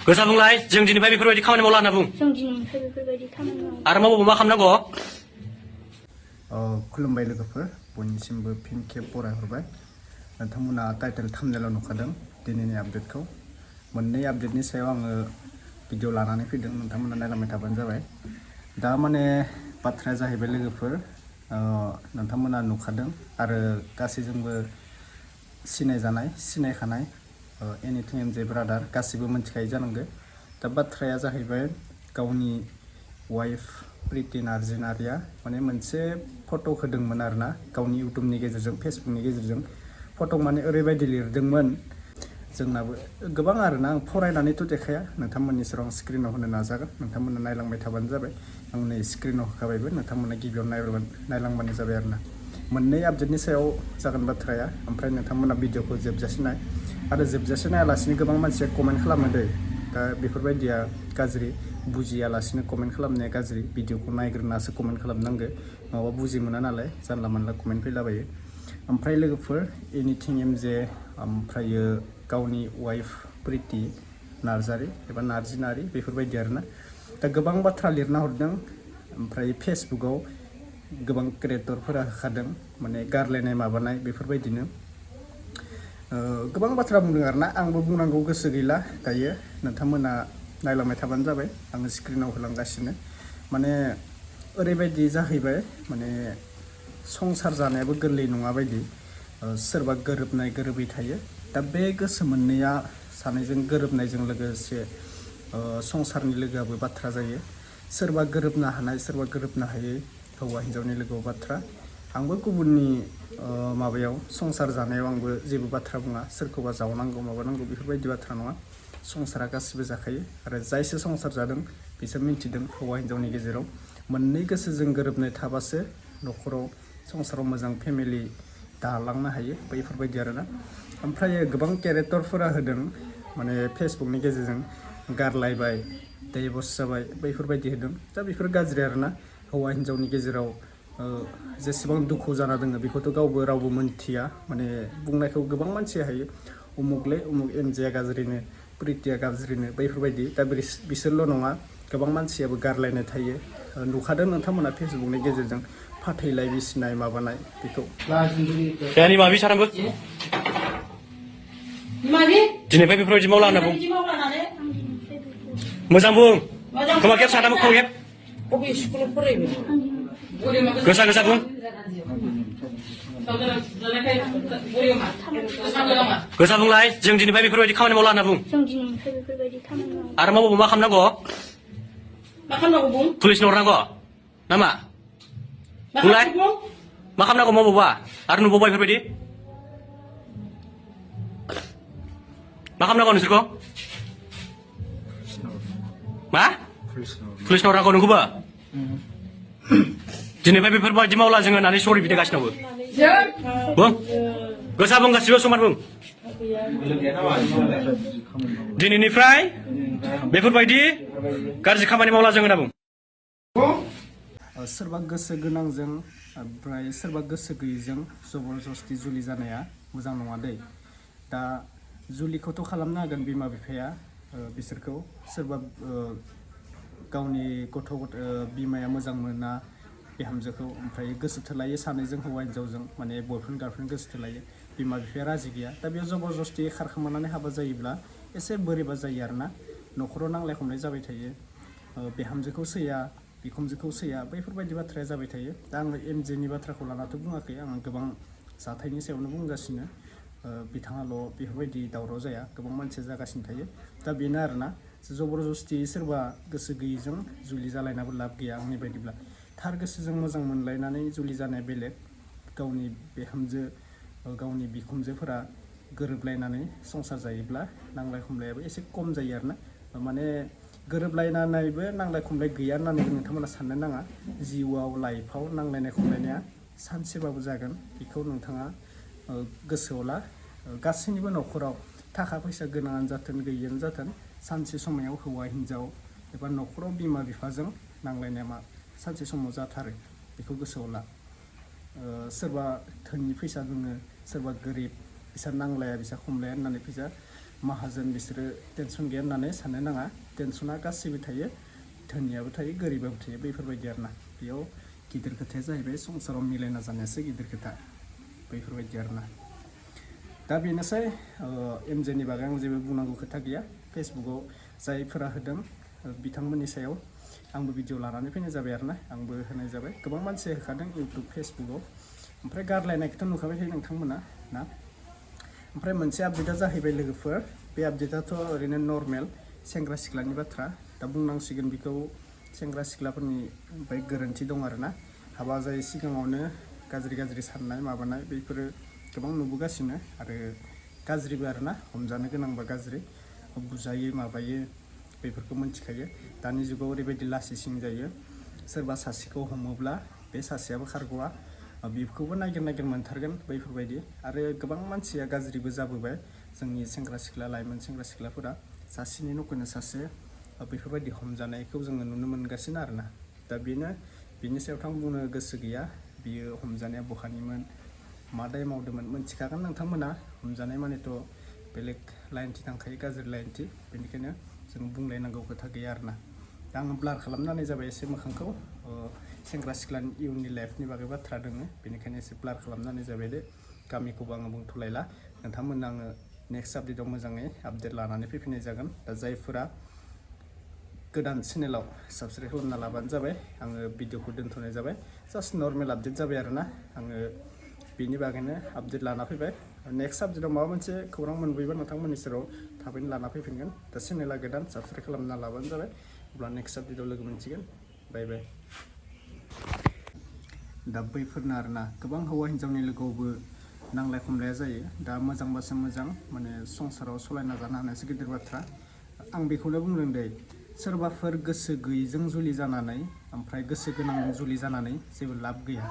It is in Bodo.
गोसा बुंलाय जों दिनैफ्राय बेफोरबायदि खामानि मावला होनना बुं आरो मावबाबो मा खालामनांगौ खुलुमबाय लोगोफोर बयनिसिमबो फिन खेब बरायहरबाय नोंथांमोना टाइटेल थाम्बनेलाव नुखादों दिनैनि आपडेटखौ मोननै आपडेटनि सायाव आङो भिडिअ लानानै फैदों नोंथांमोना नायलांबाय थाबानो जाबाय दा माने बाथ्राया जाहैबाय लोगोफोर नोंथांमोना नुखादों आरो गासैजोंबो सिनायजानाय सिनायखानाय एनिथिं एमजे ब्रादार गासिबो मिथिखायो जानांगौ दा बाथ्राया जाहैबाय गावनि वाइफ प्रिति नार्जिनारिया माने मोनसे फट' होदोंमोन आरोना गावनि इउटुबनि गेजेरजों फेसबुकनि गेजेरजों फट' माने ओरैबायदि लिरदोंमोन जोंनाबो गोबां आरोना आं फरायनानैथ' देखाया नोंथांमोननि सेराव आं स्क्रिनाव होनो नाजागोन नोंथांमोना नायलांबाय थाबानो जाबाय आं नै स्क्रिनाव होखाबायबो नोंथांमोना गिबियाव नायलांबानो जाबाय आरोना मोननै आपडेटनि सायाव जागोन बाथ्राया ओमफ्राय नोंथांमोना भिडिअखौ जोबजासे नाय आरो जोबजासे नायालासिनो गोबां मानसिया कमेन्ट खालामो दै दा बेफोरबायदिया गाज्रि बुजियालासिनो कमेन्ट खालामनाया गाज्रि भिडिअखौ नायग्रोनासो कमेन्ट खालामनांगौ नङाबा बुजि मोना नालाय जानला मानला कमेन्ट फैलाबायो ओमफ्राय लोगोफोर एनिथिं एमजे ओमफ्रायो गावनि वाइफ प्रिति नार्जारि एबा नार्जिनारि बेफोरबायदि आरोना दा गोबां बाथ्रा लिरना हरदों ओमफ्राय फेसबुकाव गोबां क्रिएटरफोरा होखादों माने गारलायनाय माबानाय बेफोरबायदिनो गोबां बाथ्रा बुंदों आरोना आंबो बुंनांगौ गोसो गैला दायो नोंथांमोना नायलांबाय थाबानो जाबाय आङो स्क्रिनाव होलांगासिनो माने ओरैबायदि जाहैबाय माने संसार जानायाबो गोरलै नङा बायदि सोरबा गोरोबनाय गोरोबै थायो दा बे गोसो मोननैया सानैजों गोरोबनायजों लोगोसे संसारनि लोगोआबो बाथ्रा जायो सोरबा गोरोबनो हानाय सोरबा गोरोबनो हायै हौवा हिन्जावनि लोगोआव बाथ्रा आंबो गुबुननि माबायाव संसार जानायाव आंबो जेबो बाथ्रा बुङा सोरखौबा जावनांगौ माबानांगौ बेफोरबायदि बाथ्रा नङा संसारा गासिबो जाखायो आरो जायसो संसार जादों बिसोर मिन्थिदों हौवा हिन्जावनि गेजेराव मोननै गोसोजों गोरोबनाय थाबासो न'खराव संसाराव मोजां फेमिलि दालांनो हायो बैफोरबायदि आरोना ओमफ्राय गोबां क्यारेक्टरफोरा होदों माने फेसबुकनि गेजेरजों गारलायबाय डाइभर्स जाबाय बैफोरबायदि होदों दा बेफोर गाज्रि आरोना हौवा हिन्जावनि गेजेराव जेसेबां दुखु जाना दङ बेखौथ' गावबो रावबो मोनथिया माने बुंनायखौ गोबां मानसिया हायो उमुगले उमुग एमजेया गाज्रिनो प्रितिया गाज्रिनो बैफोरबायदि दा बिसोरल' नङा गोबां मानसियाबो गारलायनाय थायो नुखादों नोंथांमोना फेसबुकनि गेजेरजों फाथैलाय बिसिनाय माबानाय बेखौ दिनैफ्राय बेफोरबायदि मावला होनना बुं मोजां बुं खोमा खेब सादाबो खोमा खेब गोसा गोसा बुं गोसा बुंलाय जों दिनैफ्राय बेफोरबायदि खामानि मावला होनना बुं आरो मावबाबो मा खालामनांगौ पुलिसनो हरनांगौ नामा बुंलाय मा खालामनांगौ मावबावबा आरो नुबावबाय बेफोरबायदि मा खालामनांगौ नोंसोरखौ मा पुलिसनो हरनांगौ नोंखौबो दिनैफ्राय बेफोरबायदि मावला जोङो होननानै सरि बिदों गासिनावबो बुं गोसा बुं गासिबो समान बुं दिनैनिफ्राय बेफोरबायदि गाज्रि खामानि मावला जों होनना बुं सोरबा गोसो गोनांजों ओमफ्राय सोरबा गोसो गैयैजों जबरदस्ति जुलि जानाया मोजां नङा दै दा जुलिखौथ' खालामनो हागोन बिमा बिफाया बिसोरखौ सोरबा गावनि गथ' बिमाया मोजां मोना बिहामजोखौ ओमफ्राय गोसो थोलायो सानैजों हौवा हिन्जावजों माने बयफ्रेन्ड गार्लफ्रेन्ड गोसो थोलायो बिमा बिफाया राजि गैया दा बेयाव जबरदस्ति खारखोमानानै हाबा जायोब्ला एसे बोरैबा जायो आरोना न'खराव नांलाय खमलाय जाबाय थायो बिहामजोखौ सैया बिखुनजोखौ सैया बैफोरबायदि बाथ्राया जाबाय थायो दा आङो एमजेनि बाथ्राखौ लानाथ' बुङाखै आङो गोबां जाथायनि सायावनो बुंगासिनो बिथाङाल' बेफोरबायदि दावराव जाया गोबां मानसिया जागासिनो थायो दा बेनो आरोना जबरदस्ति सोरबा गोसो गैयैजों जुलि जालायनाबो लाब गैया आंनि बायदिब्ला थार गोसोजों मोजां मोनलायनानै जुलि जानाया बेलेग गावनि बिहामजो गावनि बिखुनजोफोरा गोरोबलायनानै संसार जायोब्ला नांलाय खमलायाबो एसे खम जायो आरोना माने गोरोबलायनानैबो नांलाय खमलाय गैया होननानै नोंथांमोना साननो नाङा जिउआव लाइफआव नांलायनाय खमलायनाया सानसेबाबो जागोन बेखौ नोंथाङा गोसोआव ला गासैनिबो न'खराव थाखा फैसा गोनाङानो जाथों गैयियानो जाथों सानसे समायाव हौवा हिन्जाव एबा न'खराव बिमा बिफाजों नांलायनाया सानसे समाव जाथारो बेखौ गोसोआव ला सोरबा धोननि फैसा दङ सोरबा गोरिब बिसोर नांलाया बिसोर खमलाया होननानै फैसा माहाजोन बिसोरो टेनसन गैया होननानै साननो नाङा टेनसना गासैबो थायो धोनियाबो थायो गोरिबाबो थायो बैफोरबायदि आरोना बेयाव गिदिर खोथाया जाहैबाय संसाराव मिलायना जानायासो गिदिर खोथा बैफोरबायदि आरोना दा बेनोसै एमजेनि बागै आं जेबो बुंनांगौ खोथा गैया फेसबुकआव जायफोरा होदों बिथांमोननि सायाव आंबो भिडिअ लानानै फैनाय जाबाय आरोना आंबो होनाय जाबाय गोबां मानसिया होखादों इउटुब फेसबुकआव ओमफ्राय गारलायनायखौथ' नुखाबाय थायो नोंथांमोना ना ओमफ्राय मोनसे आपडेटआ जाहैबाय लोगोफोर बे आपडेटआथ' ओरैनो नर्मेल सेंग्रा सिख्लानि बाथ्रा दा बुंनांसिगोन बेखौ सेंग्रा सिख्लाफोरनि ओमफ्राय गोरोन्थि दं आरोना हाबा जायै सिगाङावनो गाज्रि साननाय माबानाय बेफोरो गोबां नुबोगासिनो आरो गाज्रिबो आरोना हमजानो गोनांबा गाज्रि बुजायो माबायो बेफोरखौ मिन्थिखायो दानि जुगाव ओरैबायदि लासिं जायो सोरबा सासेखौ हमोब्ला बे सासेयाबो खारग'आ बेखौबो नागिर मोनथारगोन बैफोरबायदि आरो गोबां मानसिया गाज्रिबो जाबोबाय जोंनि सेंग्रा सिख्ला लाइमोन सेंग्रा सिख्लाफोरा सासेनि न'खौनो सासे बेफोरबायदि हमजानायखौ जोङो नुनो मोनगासिनो आरोना दा बेनो बिनि सायावथ' आं बुंनो गोसो गैया बियो हमजानाया बहानिमोन मा दाय मावदोंमोन मिन्थिखागोन नोंथांमोना हमजानाय मानेथ' बेलेग लाइनथि थांखायो गाज्रि लाइनथि बेनिखायनो जों बुंलायनांगौ खोथा गैया आरोना दा आङो ब्लार खालामनानै जाबाय एसे मोखांखौ सेंग्रा सिख्लानि इयुननि लाइफनि बागै बाथ्रा दङ बेनिखायनो एसे ब्लार खालामनानै जाबाय दे गामिखौबो आङो बुंथ'लायला नोंथांमोननो आङो नेक्स्ट आपडेटआव मोजाङै आपडेट लानानै फैफिननाय जागोन दा जायफोरा गोदान चेनेलाव साबस्क्राइब खालामना लाबानो जाबाय आङो भिडिअखौ दोनथ'नाय जाबाय जास्ट नर्मेल आपडेट जाबाय आरोना आङो बेनि बागैनो आपडेट लाना फैबाय नेक्स्ट आपडेटआव माबा मोनसे खौरां मोनबोयोबा नोंथांमोननि सेराव थाबैनो लाना फैफिनगोन दा चेनेला गोदान साबस्क्राइब खालामना लाबानो जाबाय अब्ला नेक्स्ट आपडेटआव लोगो मोनसिगोन बाय दा बैफोरनो आरोना गोबां हौवा हिन्जावनि लोगोआवबो नांलाय खमलाया जायो दा मोजांबासो मोजां माने संसाराव सलायना जानो हानायासो गिदिर बाथ्रा आं बेखौनो बुंदों दे सोरबाफोर गोसो गैयैजों जुलि जानानै ओमफ्राय गोसो गोनांजों जुलि जानानै जेबो लाब गैया